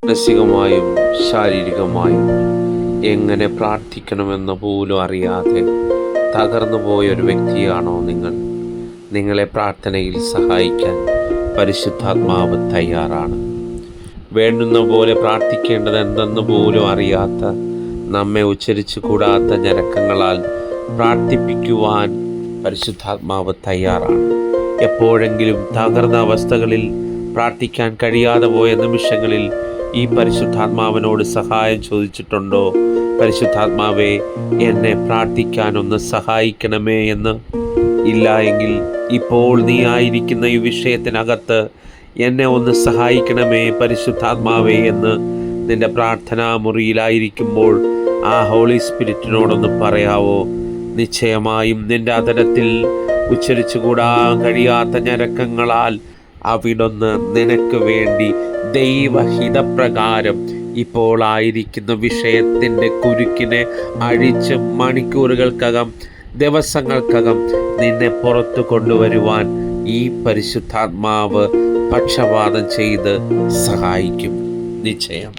മാനസികമായും ശാരീരികമായും എങ്ങനെ പ്രാർത്ഥിക്കണമെന്ന് പോലും അറിയാതെ തകർന്നു പോയ ഒരു വ്യക്തിയാണോ നിങ്ങൾ? നിങ്ങളെ പ്രാർത്ഥനയിൽ സഹായിക്കാൻ പരിശുദ്ധാത്മാവ് തയ്യാറാണ്. വേണ്ടുന്ന പോലെ പ്രാർത്ഥിക്കേണ്ടത് എന്തെന്ന് പോലും അറിയാത്ത, നമ്മെ ഉച്ചരിച്ചു കൂടാത്ത ഞരക്കങ്ങളാൽ പ്രാർത്ഥിപ്പിക്കുവാൻ പരിശുദ്ധാത്മാവ് തയ്യാറാണ്. എപ്പോഴെങ്കിലും തകർന്ന അവസ്ഥകളിൽ പ്രാർത്ഥിക്കാൻ കഴിയാതെ പോയ നിമിഷങ്ങളിൽ ഈ പരിശുദ്ധാത്മാവിനോട് സഹായം ചോദിച്ചിട്ടുണ്ടോ? പരിശുദ്ധാത്മാവേ, എന്നെ പ്രാർത്ഥിക്കാനൊന്ന് സഹായിക്കണമേ എന്ന്. ഇല്ല എങ്കിൽ ഇപ്പോൾ നീ ആയിരിക്കുന്ന ഈ വിഷയത്തിനകത്ത് എന്നെ ഒന്ന് സഹായിക്കണമേ പരിശുദ്ധാത്മാവേ എന്ന് നിന്റെ പ്രാർത്ഥനാ മുറിയിലായിരിക്കുമ്പോൾ ആ ഹോളി സ്പിരിറ്റിനോടൊന്ന് പറയാവോ? നിശ്ചയമായും നിന്റെ അതരത്തിൽ ഉച്ചരിച്ചുകൂടാൻ കഴിയാത്ത ഞരക്കങ്ങളാൽ അവിടൊന്ന് നിനക്ക് വേണ്ടി ദൈവഹിതപ്രകാരം ഇപ്പോൾ ആയിരിക്കുന്ന വിഷയത്തിൻ്റെ കുരുക്കിനെ അഴിച്ച് മണിക്കൂറുകൾക്കകം, ദിവസങ്ങൾക്കകം നിന്നെ പുറത്തു കൊണ്ടുവരുവാൻ ഈ പരിശുദ്ധാത്മാവ് പക്ഷപാതം ചെയ്ത് സഹായിക്കും. നിശ്ചയം.